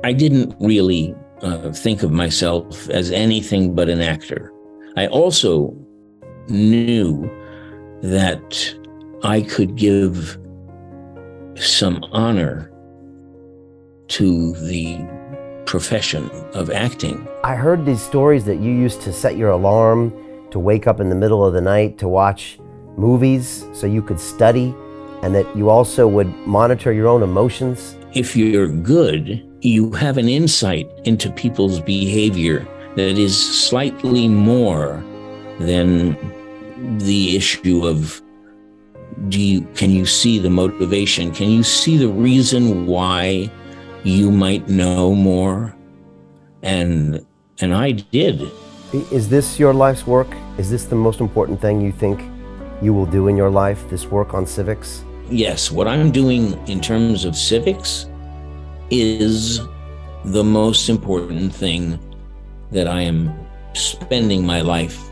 I didn't really think of myself as anything but an actor. I also knew that I could give some honor to the profession of acting. I heard these stories that you used to set your alarm to wake up in the middle of the night to watch movies so you could study, and that you also would monitor your own emotions. If you're good, you have an insight into people's behavior that is slightly more than the issue of can you see the motivation? Can you see the reason why you might know more? And I did. Is this your life's work? Is this the most important thing you think you will do in your life, this work on civics? Yes, what I'm doing in terms of civics is the most important thing that I am spending my life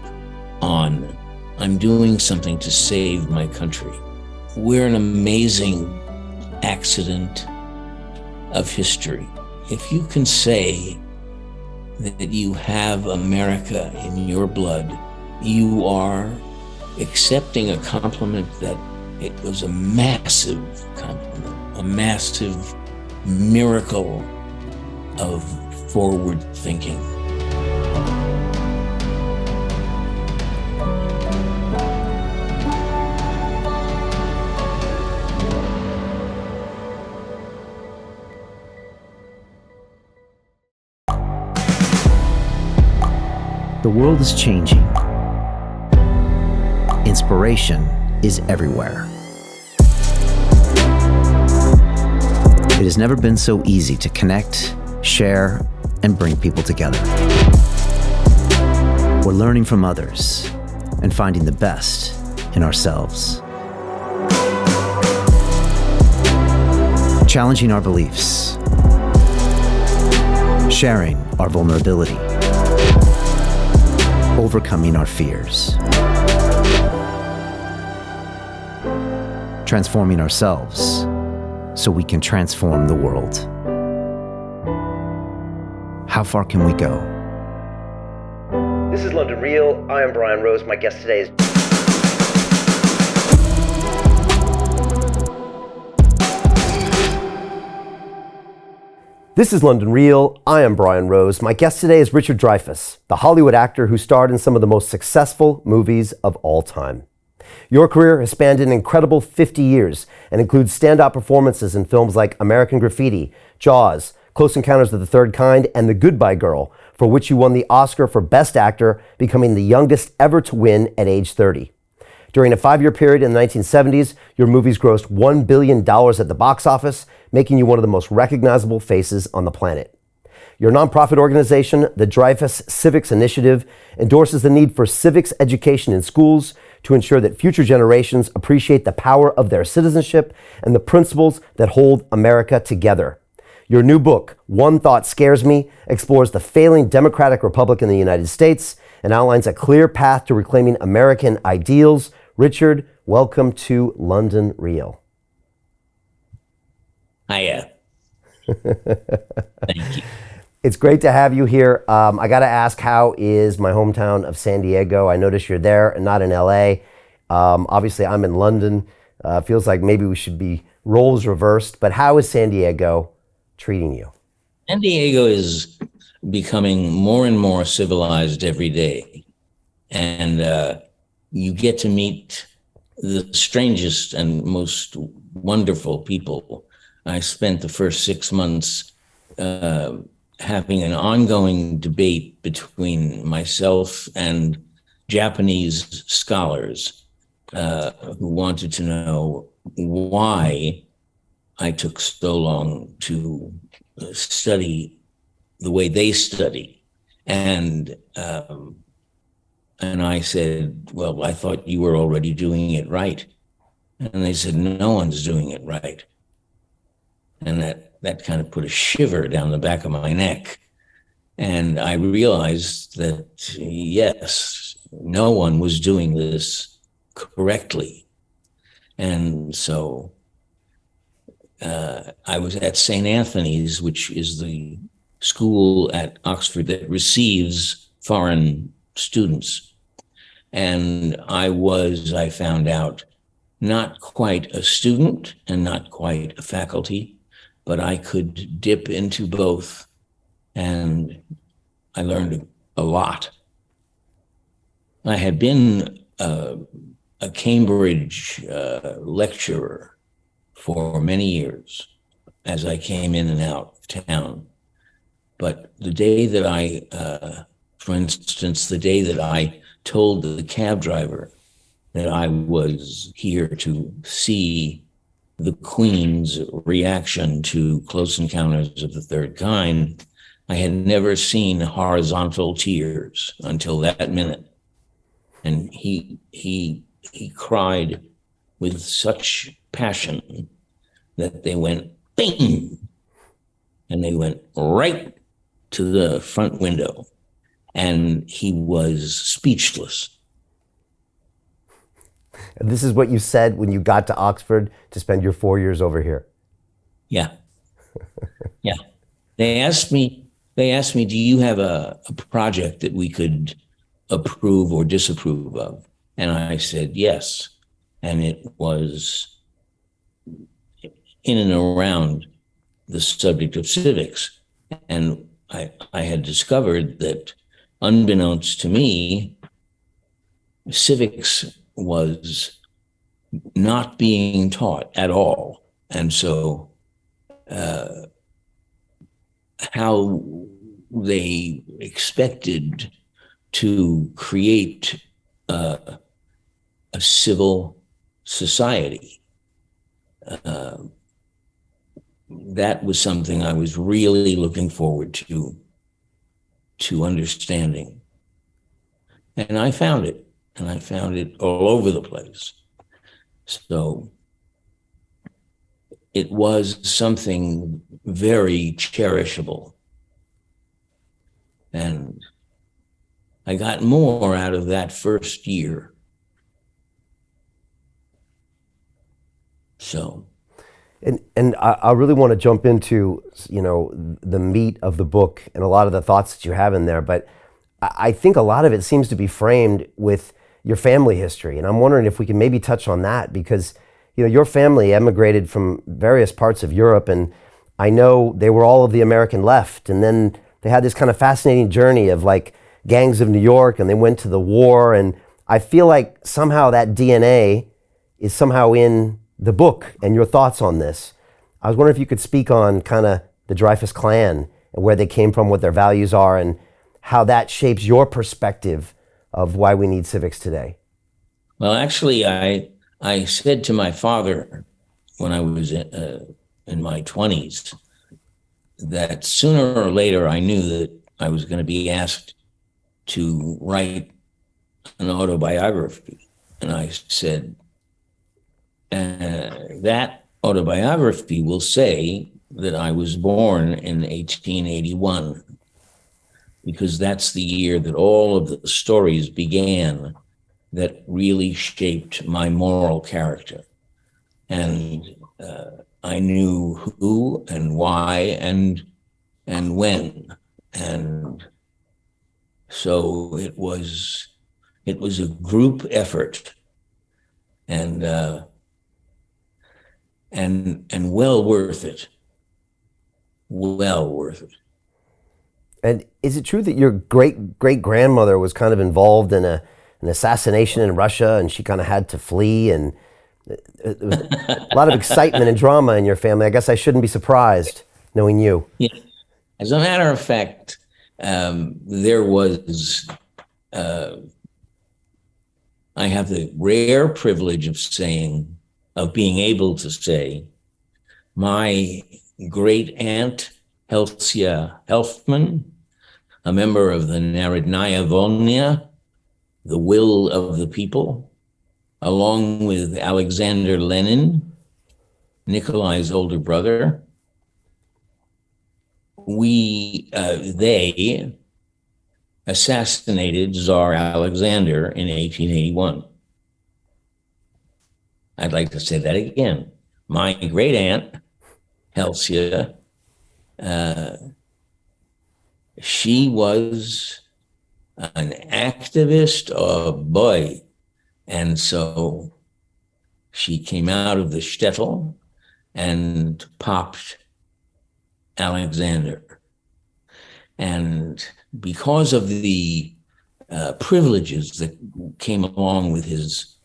on. I'm doing something to save my country. We're an amazing accident of history. If you can say that you have America in your blood, you are accepting a compliment that it was a massive compliment, a massive miracle of forward thinking. The world is changing. Inspiration is everywhere. It has never been so easy to connect, share, and bring people together. We're learning from others and finding the best in ourselves. Challenging our beliefs. Sharing our vulnerability. Overcoming our fears. Transforming ourselves so we can transform the world. How far can we go? This is London Real. I am Brian Rose. My guest today is... This is London Real. I am Brian Rose. My guest today is Richard Dreyfuss, the Hollywood actor who starred in some of the most successful movies of all time. Your career has spanned an incredible 50 years and includes standout performances in films like American Graffiti, Jaws, Close Encounters of the Third Kind, and The Goodbye Girl, for which you won the Oscar for Best Actor, becoming the youngest ever to win at age 30. During a 5-year period in the 1970s, your movies grossed $1 billion at the box office, making you one of the most recognizable faces on the planet. Your nonprofit organization, the Dreyfuss Civics Initiative, endorses the need for civics education in schools to ensure that future generations appreciate the power of their citizenship and the principles that hold America together. Your new book, One Thought Scares Me, explores the failing democratic republic in the United States and outlines a clear path to reclaiming American ideals. Richard, welcome to London Real. Hiya. Thank you. It's great to have you here. I got to ask, how is my hometown of San Diego? I notice you're there and not in LA. Obviously, I'm in London. Feels like maybe we should be roles reversed, but how is San Diego treating you? San Diego is becoming more and more civilized every day. And you get to meet the strangest and most wonderful people. I spent the first 6 months having an ongoing debate between myself and Japanese scholars who wanted to know why I took so long to study the way they study. And I said, well, I thought you were already doing it right. And they said, no one's doing it right. And that kind of put a shiver down the back of my neck. And I realized that, yes, no one was doing this correctly. And so I was at St. Anthony's, which is the school at Oxford that receives foreign students. And I found out, not quite a student and not quite a faculty, but I could dip into both. And I learned a lot. I had been a Cambridge lecturer for many years as I came in and out of town. But the day that for instance, the day that I told the cab driver that I was here to see the Queen's reaction to Close Encounters of the Third Kind, I had never seen horizontal tears until that minute. And he cried with such passion that they went bing, and they went right to the front window, and he was speechless. And this is what you said when you got to Oxford to spend your 4 years over here. Yeah. Yeah. They asked me, do you have a project that we could approve or disapprove of? And I said, yes. And it was in and around the subject of civics. And I had discovered that, unbeknownst to me, civics was not being taught at all. And so how they expected to create a civil society, that was something I was really looking forward to understanding. And I found it, and I found it all over the place. So it was something very cherishable. And I got more out of that first year. So. And I really want to jump into, the meat of the book and a lot of the thoughts that you have in there. But I think a lot of it seems to be framed with your family history. And I'm wondering if we can maybe touch on that, because, your family emigrated from various parts of Europe. And I know they were all of the American left. And then they had this kind of fascinating journey of like gangs of New York, and they went to the war. And I feel like somehow that DNA is somehow in the book and your thoughts on this. I was wondering if you could speak on kind of the Dreyfuss clan and where they came from, what their values are, and how that shapes your perspective of why we need civics today. Well, actually, I said to my father when I was in my 20s that sooner or later I knew that I was going to be asked to write an autobiography. And I said, that autobiography will say that I was born in 1881, because that's the year that all of the stories began that really shaped my moral character. And I knew who and why and when. And so it was a group effort, and well worth it. Well worth it. And is it true that your great-great-grandmother was kind of involved in an assassination in Russia, and she kind of had to flee, and a lot of excitement and drama in your family? I guess I shouldn't be surprised knowing you. Yeah. As a matter of fact, there was, I have the rare privilege of being able to say, my great aunt, Helsia Helfman, a member of the Narodnaya Volnya, the will of the people, along with Alexander Lenin, Nikolai's older brother, they assassinated Tsar Alexander in 1881. I'd like to say that again. My great aunt, Helsia, she was an activist, oh boy. And so she came out of the shtetl and popped Alexander. And because of the privileges that came along with his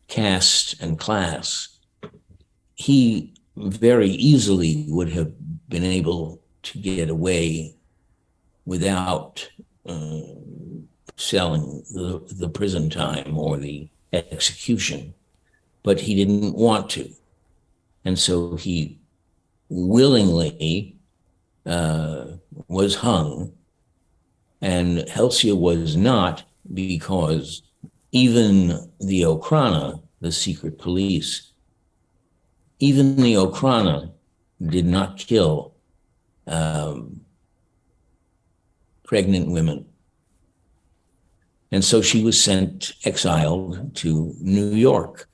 caste and class, he very easily would have been able to get away without selling the prison time or the execution, but he didn't want to. And so he willingly was hung, and Helsia was not, because even the Okrana, the secret police, even the Okrana did not kill pregnant women. And so she was exiled to New York.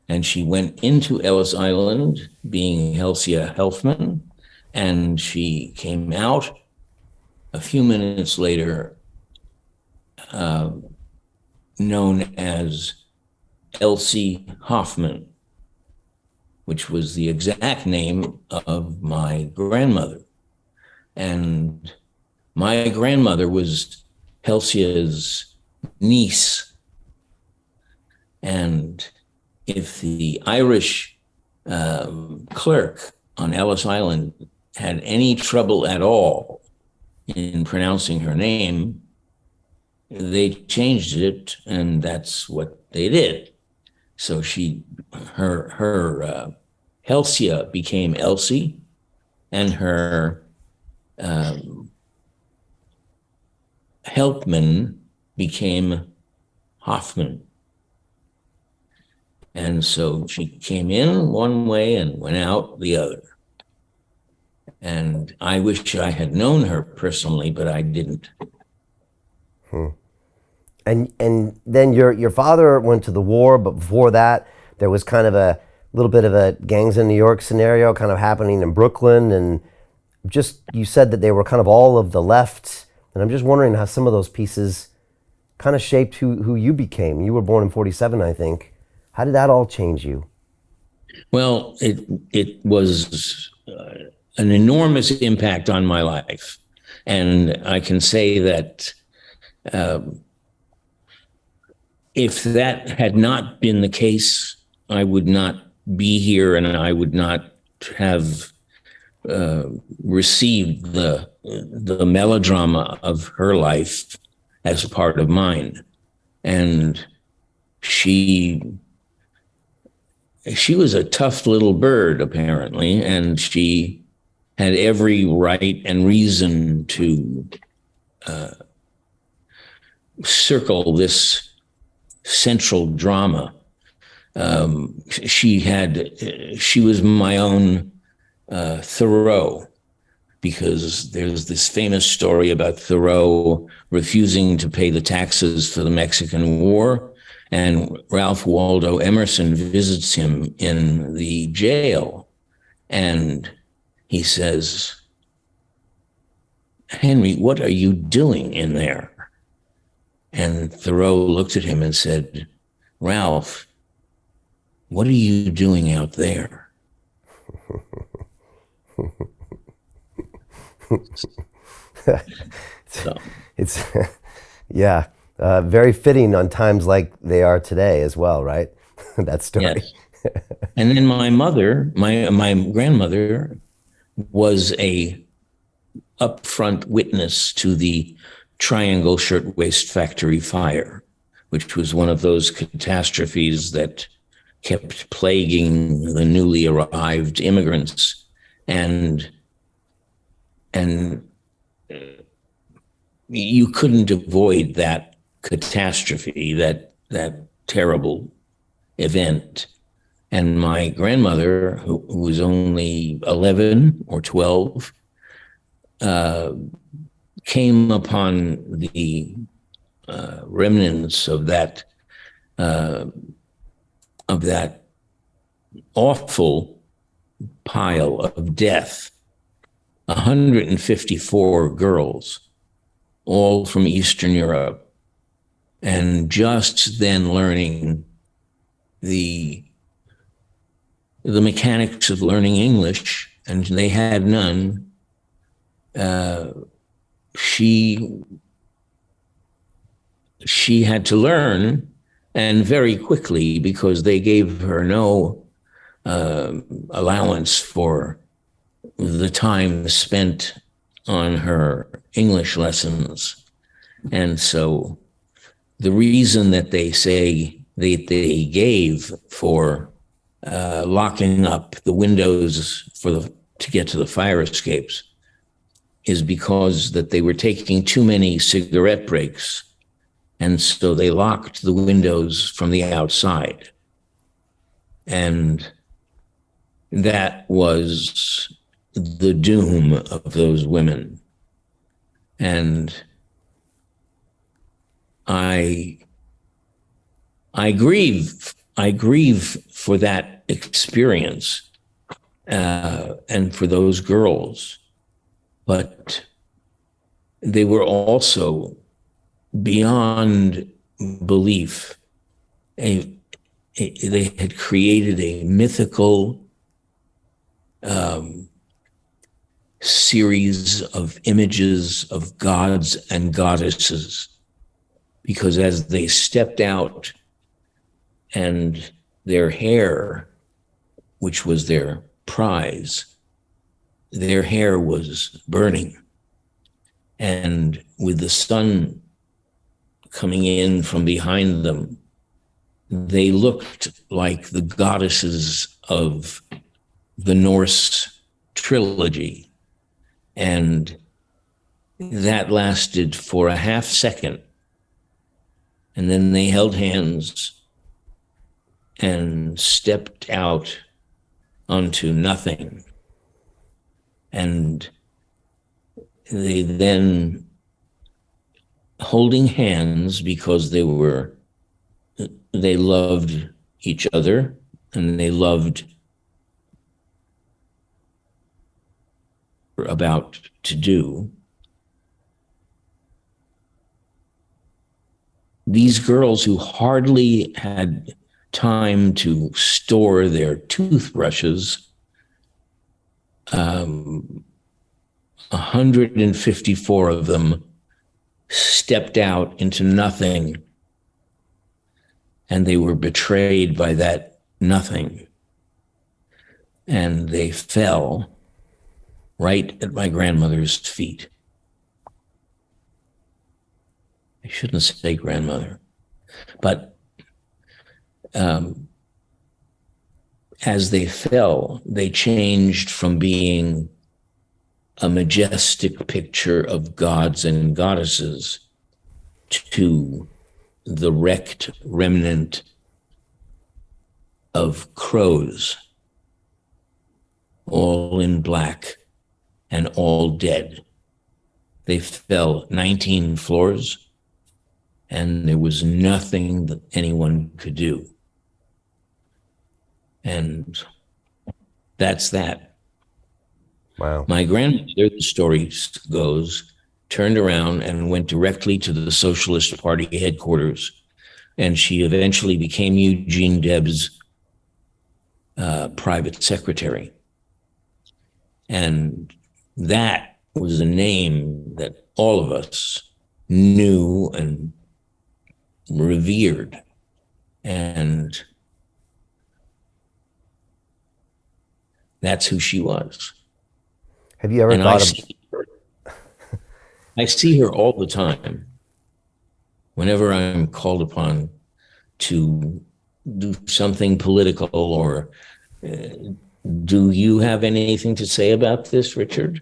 And she went into Ellis Island being Helsia Helfman, and she came out a few minutes later known as Elsie Hoffman, which was the exact name of my grandmother. And my grandmother was Helsia's niece. And if the Irish clerk on Ellis Island had any trouble at all in pronouncing her name, they changed it, and that's what they did. So her Helsia became Elsie, and her helpman became Hoffman. And so she came in one way and went out the other. And I wish I had known her personally, but I didn't. And then your father went to the war, but before that, there was kind of a little bit of a gangs in New York scenario kind of happening in Brooklyn. And just, you said that they were kind of all of the left. And I'm just wondering how some of those pieces kind of shaped who you became. You were born in 47, I think. How did that all change you? Well, it was an enormous impact on my life. And I can say that if that had not been the case, I would not be here, and I would not have received the melodrama of her life as a part of mine. And she was a tough little bird, apparently, and she had every right and reason to circle this central drama. She was my own Thoreau, because there's this famous story about Thoreau refusing to pay the taxes for the Mexican War, and Ralph Waldo Emerson visits him in the jail, and he says, "Henry, what are you doing in there?" And Thoreau looked at him and said, "Ralph, what are you doing out there?" So it's yeah, very fitting on times like they are today as well, right? That story. Yes. And then my mother, my grandmother, was a upfront witness to the Triangle Shirtwaist Factory fire, which was one of those catastrophes that kept plaguing the newly arrived immigrants. And you couldn't avoid that catastrophe, that terrible event. And my grandmother, who was only 11 or 12, came upon the remnants of that awful pile of death, 154 girls, all from Eastern Europe, and just then learning the mechanics of learning English, and they had none. She had to learn, and very quickly, because they gave her no allowance for the time spent on her English lessons. And so the reason that they say they gave for locking up the windows to get to the fire escapes is because that they were taking too many cigarette breaks. And so they locked the windows from the outside. And that was the doom of those women. And I grieve for that experience and for those girls. But they were also beyond belief. They had created a mythical series of images of gods and goddesses, because as they stepped out and their hair, which was their prize, their hair was burning. And with the sun coming in from behind them, they looked like the goddesses of the Norse trilogy. And that lasted for a half second. And then they held hands and stepped out onto nothing. And they then, holding hands, because they loved each other and they loved about to do. These girls who hardly had time to store their toothbrushes, 154 of them stepped out into nothing, and they were betrayed by that nothing. And they fell right at my grandmother's feet. I shouldn't say grandmother, but as they fell, they changed from being a majestic picture of gods and goddesses to the wrecked remnant of crows, all in black and all dead. They fell 19 floors, and there was nothing that anyone could do. And that's that. Wow. My grandmother, the story goes, turned around and went directly to the Socialist Party headquarters, and she eventually became Eugene Debs' private secretary. And that was a name that all of us knew and revered. And that's who she was. Have you ever thought of... I see her all the time. Whenever I'm called upon to do something political, or do you have anything to say about this, Richard?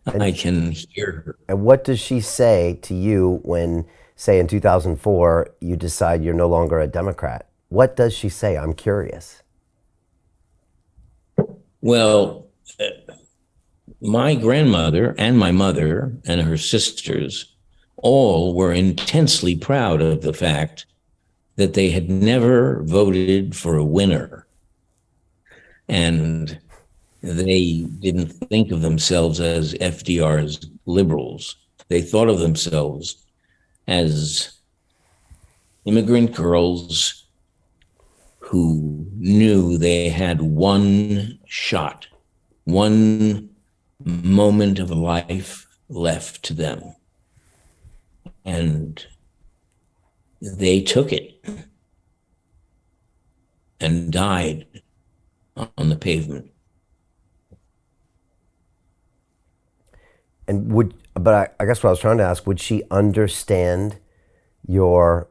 I can hear her. And what does she say to you when, say, in 2004, you decide you're no longer a Democrat? What does she say? I'm curious. Well, my grandmother and my mother and her sisters all were intensely proud of the fact that they had never voted for a winner. And they didn't think of themselves as FDR's liberals. They thought of themselves as immigrant girls who knew they had one shot, one moment of life left to them. And they took it and died on the pavement. And I guess what I was trying to ask, would she understand your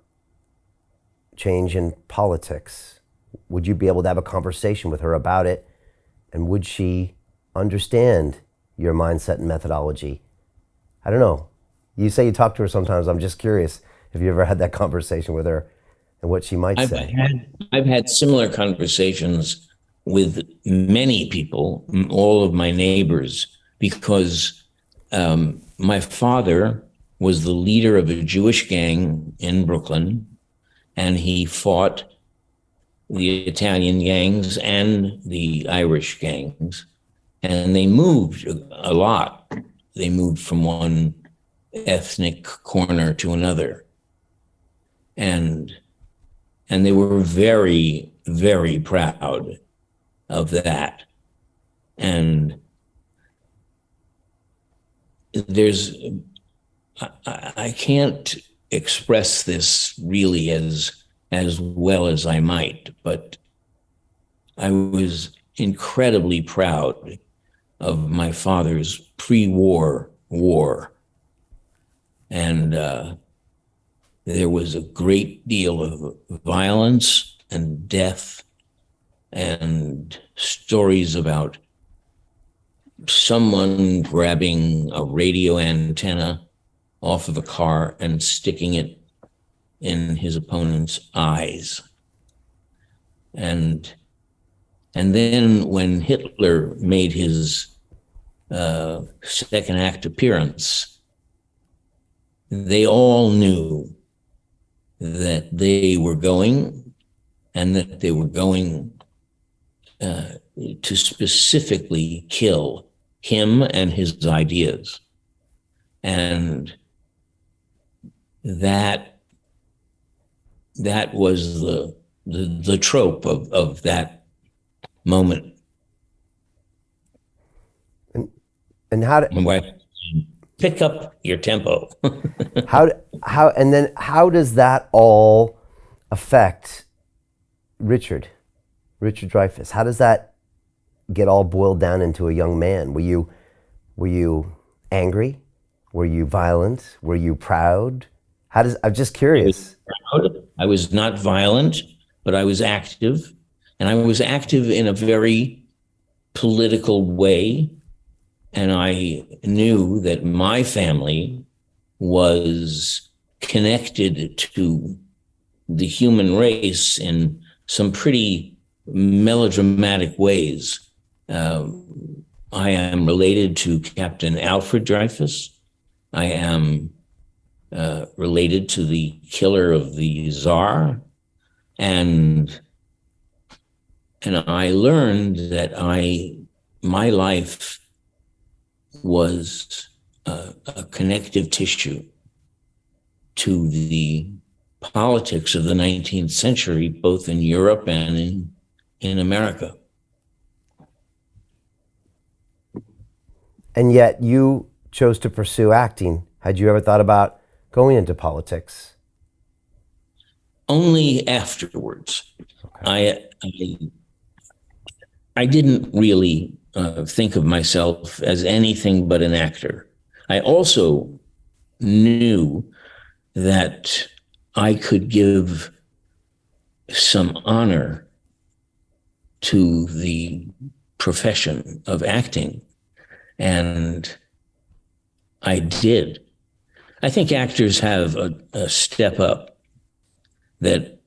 change in politics? Would you be able to have a conversation with her about it? And would she understand your mindset and methodology? I don't know. You say you talk to her sometimes. I'm just curious if you ever had that conversation with her and what she might say. I've had similar conversations with many people, all of my neighbors, because my father was the leader of a Jewish gang in Brooklyn, and he fought the Italian gangs and the Irish gangs, and they moved a lot. They moved from one ethnic corner to another. And they were very, very proud of that. And I can't express this really as well as I might, but I was incredibly proud of my father's pre-war war. And there was a great deal of violence and death and stories about someone grabbing a radio antenna off of a car and sticking it in his opponent's eyes. And then when Hitler made his second act appearance, they all knew that they were going, and that they were going to specifically kill him and his ideas. And that was the trope of that moment. And how My wife, pick up your tempo. how does that all affect Richard Dreyfuss? How does that get all boiled down into a young man? Were you angry? Were you violent? Were you proud? I'm just curious. I was not violent, but I was active, and I was active in a very political way. And I knew that my family was connected to the human race in some pretty melodramatic ways. I am related to Captain Alfred Dreyfuss. I am related to the killer of the Tsar. And I learned that my life was a connective tissue to the politics of the 19th century, both in Europe and in America. And yet you chose to pursue acting. Had you ever thought about going into politics? Only afterwards. Okay. I didn't really think of myself as anything but an actor. I also knew that I could give some honor to the profession of acting, and I did. I think actors have a step up that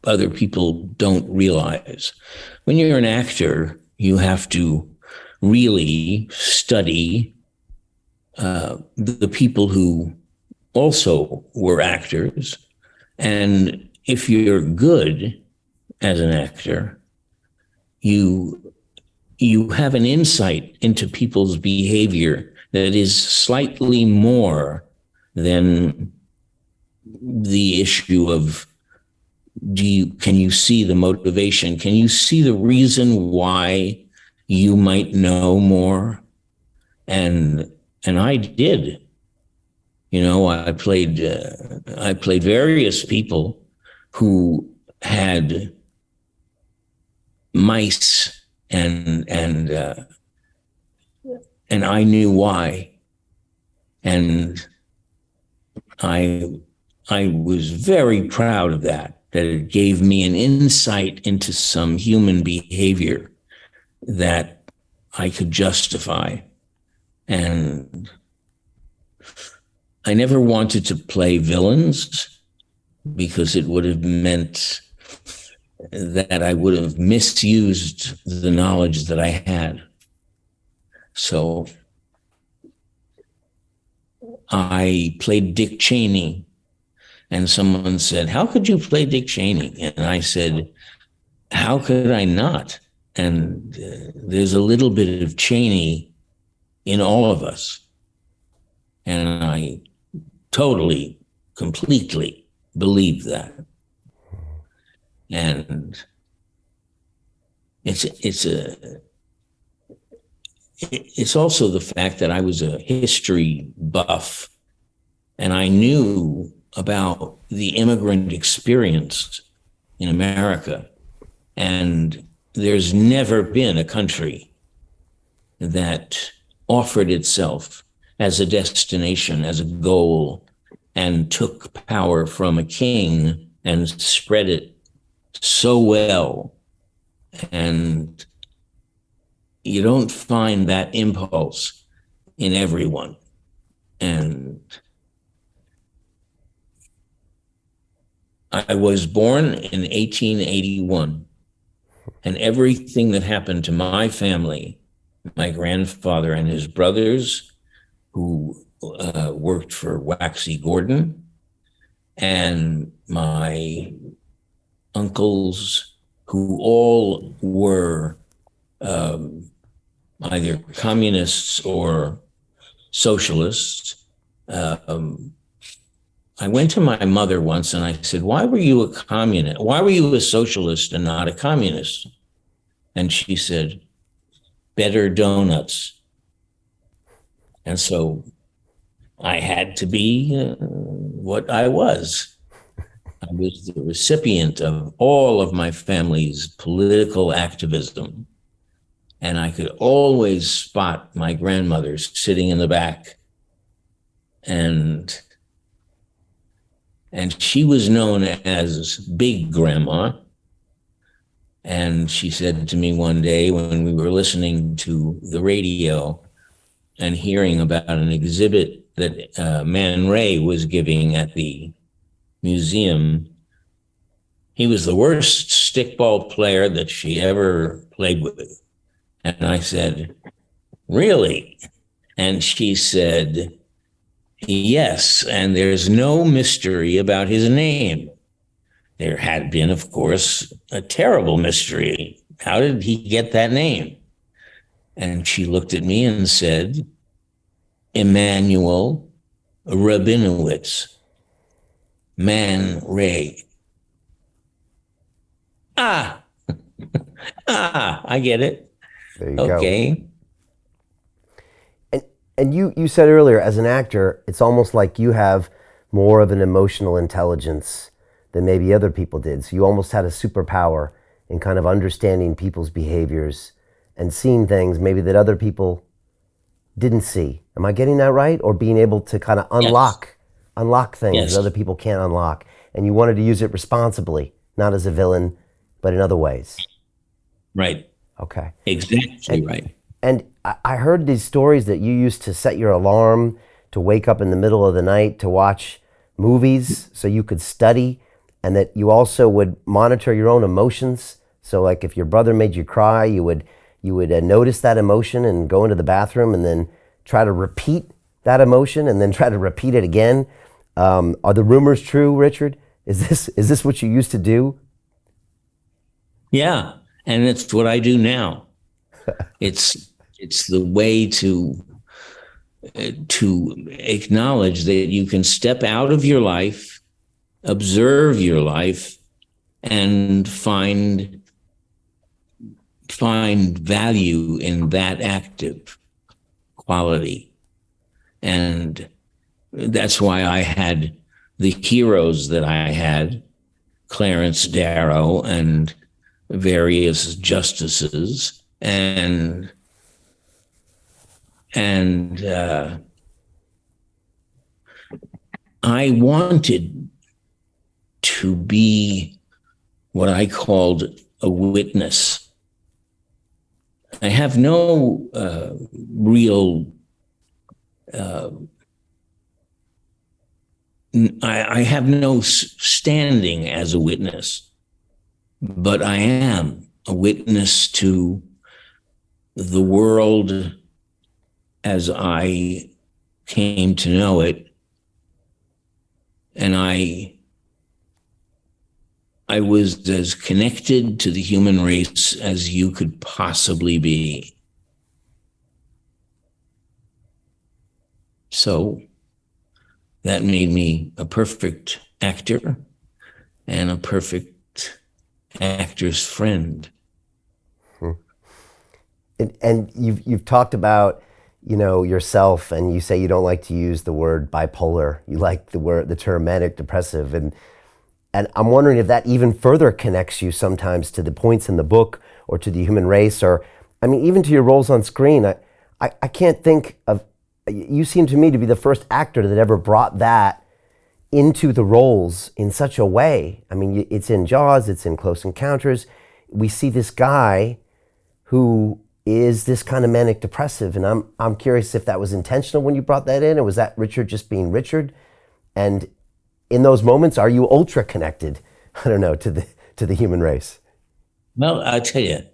other people don't realize. When you're an actor, you have to really study the people who also were actors. And if you're good as an actor, you have an insight into people's behavior that is slightly more than the issue of can you see the motivation? Can you see the reason why you might know more? And I did. I played various people who had mice, and I knew why, and I was very proud of that it gave me an insight into some human behavior that I could justify. And I never wanted to play villains because it would have meant that I would have misused the knowledge that I had. So I played Dick Cheney, and someone said, "How could you play Dick Cheney?" And I said, "How could I not?" And there's a little bit of Cheney in all of us. And I totally, completely believe that. And it's also the fact that I was a history buff, and I knew about the immigrant experience in America. And there's never been a country that offered itself as a destination, as a goal, and took power from a king and spread it so well. And you don't find that impulse in everyone. And I was born in 1881, and everything that happened to my family, my grandfather and his brothers, who worked for Waxy Gordon, and my uncles, who all were either communists or socialists. I went to my mother once and I said, "Why were you a communist? Why were you a socialist and not a communist?" And she said, "Better donuts." And so I had to be what I was. I was the recipient of all of my family's political activism. And I could always spot my grandmother sitting in the back. And she was known as Big Grandma. And she said to me one day when we were listening to the radio and hearing about an exhibit that Man Ray was giving at the museum, he was the worst stickball player that she ever played with. And I said, "Really?" And she said, "Yes, and there's no mystery about his name." There had been, of course, a terrible mystery. How did he get that name? And she looked at me and said, "Emanuel Rabinowitz, Man Ray." I get it. There you go. And you said earlier, as an actor, it's almost like you have more of an emotional intelligence than maybe other people did. So you almost had a superpower in kind of understanding people's behaviors and seeing things maybe that other people didn't see. Am I getting that right? Or being able to kind of unlock things that other people can't unlock. And you wanted to use it responsibly, not as a villain, but in other ways. Right. Okay. Exactly right. And I heard these stories that you used to set your alarm to wake up in the middle of the night to watch movies so you could study, and that you also would monitor your own emotions. So like if your brother made you cry, you would notice that emotion and go into the bathroom and then try to repeat that emotion and then try to repeat it again. Are the rumors true, Richard? Is this what you used to do? Yeah. And it's what I do now. It's the way to acknowledge that you can step out of your life, observe your life, and find value in that active quality. And that's why I had the heroes that I had, Clarence Darrow and various justices, and I wanted to be what I called a witness. I have no real I have no standing as a witness, but I am a witness to the world as I came to know it. And I was as connected to the human race as you could possibly be. So that made me a perfect actor and a perfect actor's friend. And you've talked about, yourself, and you say you don't like to use the word bipolar. You like the term manic depressive, and I'm wondering if that even further connects you sometimes to the points in the book or to the human race, or even to your roles on screen. I can't think of. You seem to me to be the first actor that ever brought that into the roles in such a way. It's in Jaws, it's in Close Encounters. We see this guy who is this kind of manic depressive, and I'm curious if that was intentional when you brought that in, or was that Richard just being Richard? And in those moments, are you ultra connected? I don't know, to the human race. Well, I'll tell you,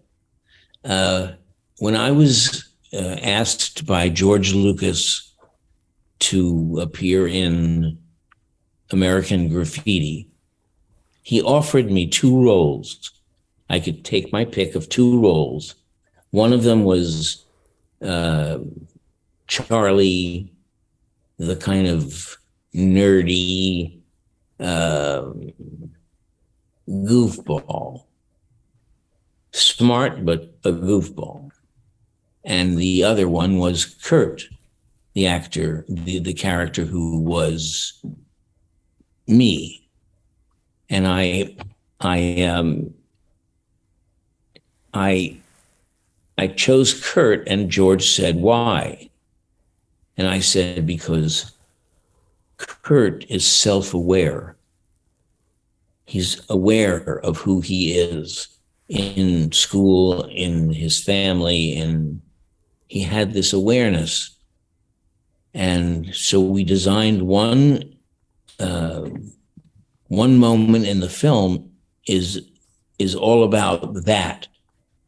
when I was asked by George Lucas to appear in American Graffiti, he offered me 2 roles. I could take my pick of 2 roles. One of them was Charlie, the kind of nerdy goofball, smart but a goofball. And the other one was Kurt, the actor, the character who was me. And I chose Kurt, and George said, "Why?" And I said, because Kurt is self-aware. He's aware of who he is in school, in his family, and he had this awareness. And so we designed one moment in the film is all about that.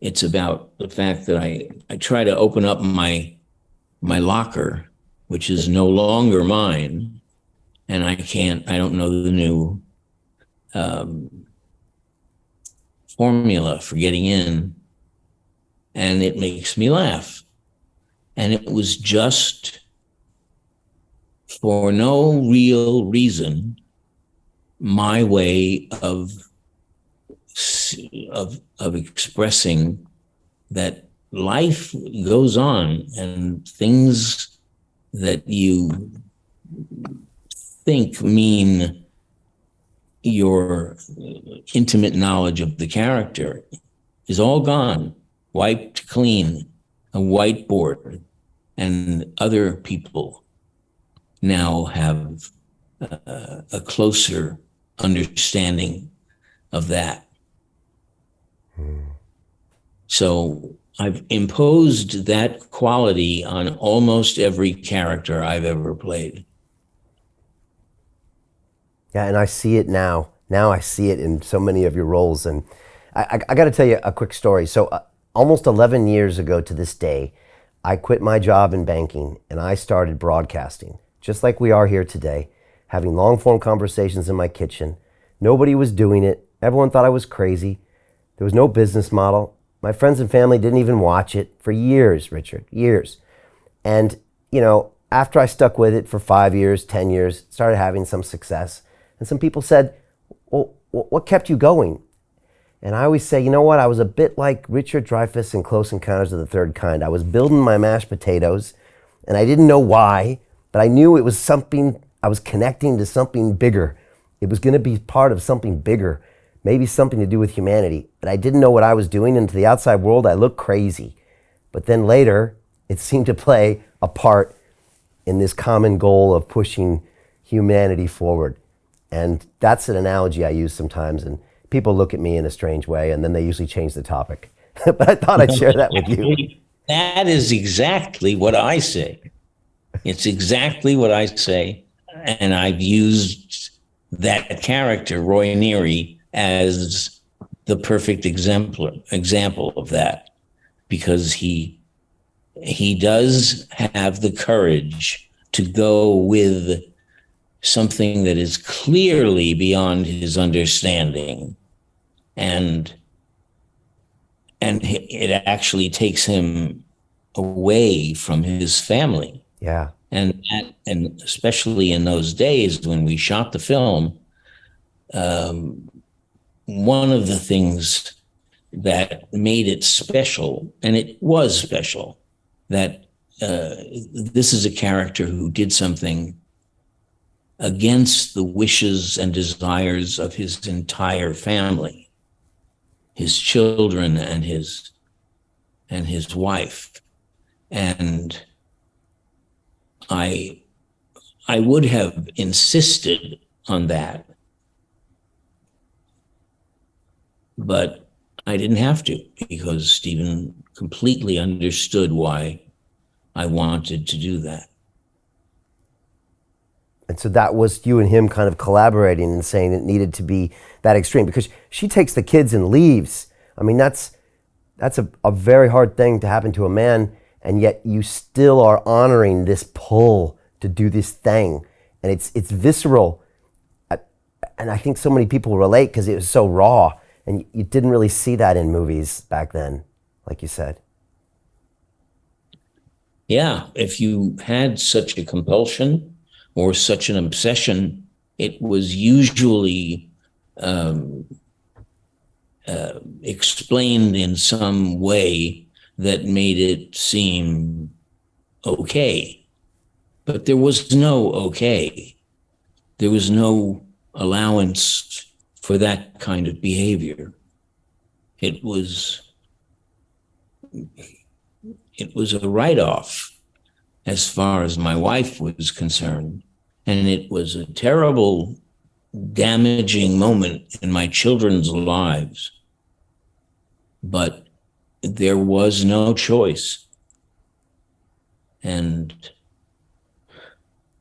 It's about the fact that I try to open up my locker, which is no longer mine, and I don't know the new formula for getting in, and it makes me laugh. And it was just for no real reason my way of expressing that life goes on, and things that you think mean your intimate knowledge of the character is all gone, wiped clean, a whiteboard, and other people now have a closer understanding of that. So I've imposed that quality on almost every character I've ever played. Yeah, and I see it now. Now I see it in so many of your roles. And I got to tell you a quick story. So almost 11 years ago to this day, I quit my job in banking and I started broadcasting, just like we are here today, having long-form conversations in my kitchen. Nobody was doing it. Everyone thought I was crazy. There was no business model. My friends and family didn't even watch it for years, Richard, years. And, after I stuck with it for 5 years, 10 years, started having some success. And some people said, well, what kept you going? And I always say, you know what? I was a bit like Richard Dreyfuss in Close Encounters of the Third Kind. I was building my mashed potatoes, and I didn't know why, but I knew it was something, I was connecting to something bigger. It was going to be part of something bigger, maybe something to do with humanity. But I didn't know what I was doing, and to the outside world, I looked crazy. But then later, it seemed to play a part in this common goal of pushing humanity forward. And that's an analogy I use sometimes, and people look at me in a strange way, and then they usually change the topic. But I thought I'd share that with you. That is exactly what I say. It's exactly what I say. And I've used that character, Roy Neary, as the perfect example of that, because he does have the courage to go with something that is clearly beyond his understanding, and it actually takes him away from his family. Yeah. And especially in those days when we shot the film, one of the things that made it special, and it was special, that this is a character who did something against the wishes and desires of his entire family, his children and his wife. And I would have insisted on that, but I didn't have to, because Stephen completely understood why I wanted to do that. And so that was you and him kind of collaborating and saying it needed to be that extreme, because she takes the kids and leaves. I mean, that's a very hard thing to happen to a man, and yet you still are honoring this pull to do this thing. And it's visceral. And I think so many people relate because it was so raw, and you didn't really see that in movies back then, like you said. Yeah, if you had such a compulsion or such an obsession, it was usually explained in some way that made it seem okay. But there was no okay. There was no allowance for that kind of behavior. It was a write-off as far as my wife was concerned. And it was a terrible, damaging moment in my children's lives. But there was no choice. And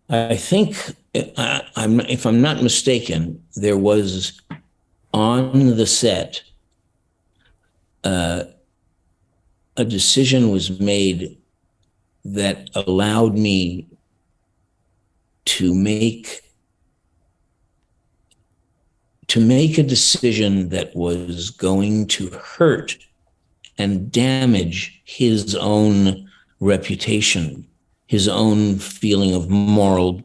I think, if I'm not mistaken, there was on the set, a decision was made that allowed me to make a decision that was going to hurt and damage his own reputation, his own feeling of moral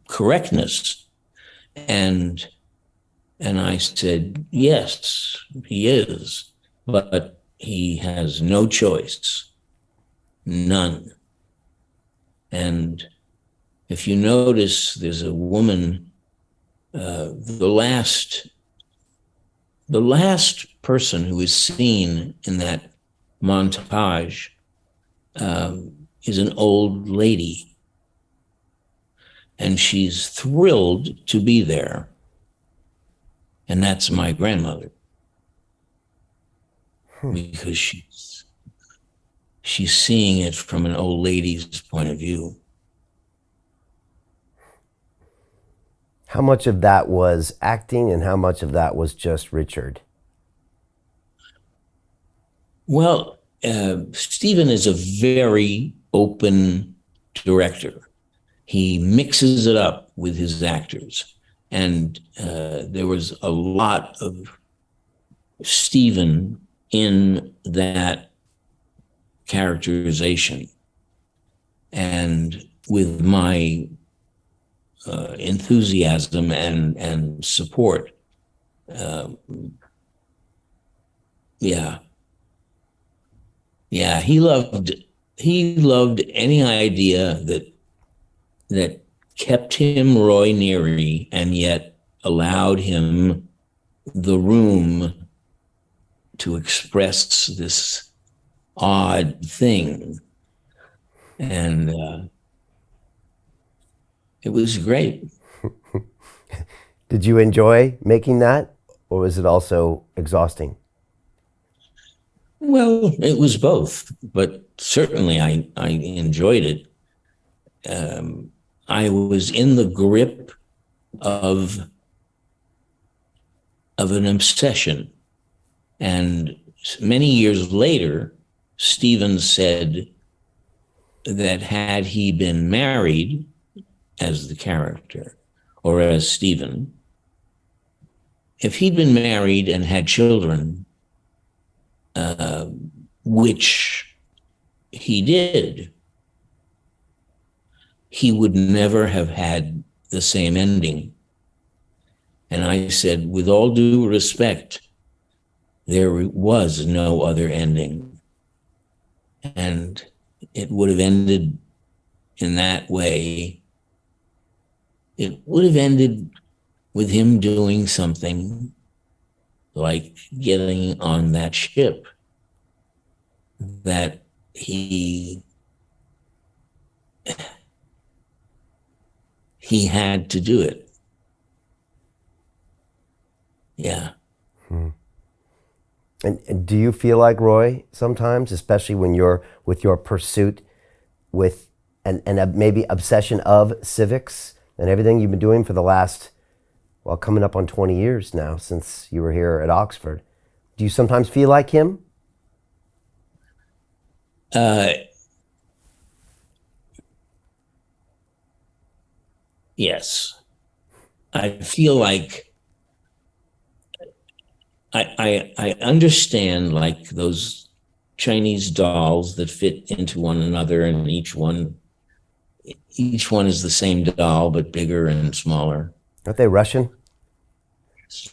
correctness. And I said, yes, he is, but he has no choice, none. And if you notice, there's a woman, the last person who is seen in that montage is an old lady. And she's thrilled to be there. And that's my grandmother. Because she's seeing it from an old lady's point of view. How much of that was acting and how much of that was just Richard? Well, Stephen is a very open director. He mixes it up with his actors. And there was a lot of Stephen in that characterization. And with my enthusiasm and support, he loved any idea that kept him Roy Neary and yet allowed him the room to express this odd thing. And it was great. Did you enjoy making that, or was it also exhausting? Well, it was both, but certainly I enjoyed it. I was in the grip of an obsession. And many years later, Stephen said that had he been married as the character, or as Stephen, if he'd been married and had children, which he did, he would never have had the same ending. And I said, with all due respect, there was no other ending. And it would have ended in that way. It would have ended with him doing something like getting on that ship that he had to do it. Yeah. And do you feel like Roy sometimes, especially when you're with your pursuit with and maybe obsession of civics and everything you've been doing for the last, well, coming up on 20 years now since you were here at Oxford? Do you sometimes feel like him? Yes. I feel like I understand, like those Chinese dolls that fit into one another, and each one is the same doll but bigger and smaller. Aren't they Russian?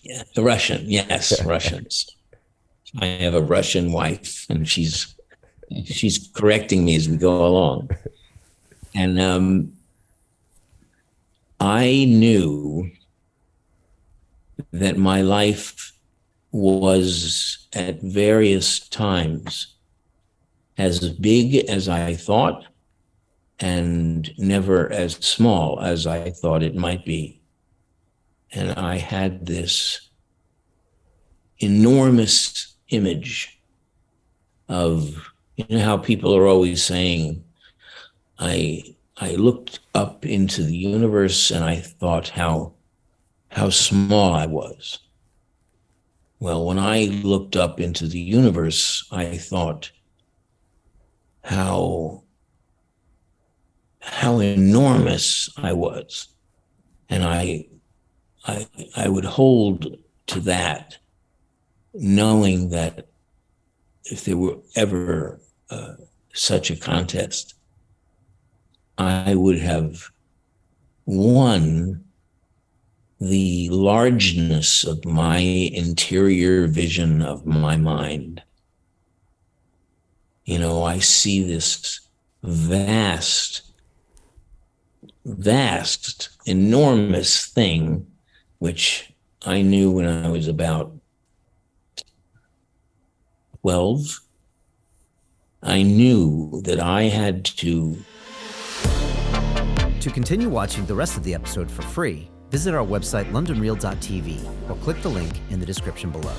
Yeah, Russian, yes, Russians. I have a Russian wife, and she's correcting me as we go along. And I knew that my life was at various times as big as I thought and never as small as I thought it might be. And I had this enormous image of, you know how people are always saying, I looked up into the universe and I thought how small I was. Well, when I looked up into the universe, I thought how enormous I was. And I would hold to that, knowing that if there were ever such a contest, I would have won the largeness of my interior vision of my mind. You know, I see this vast, enormous thing, which I knew when I was about 12. I knew that I had to. To continue watching the rest of the episode for free, visit our website londonreal.tv or click the link in the description below.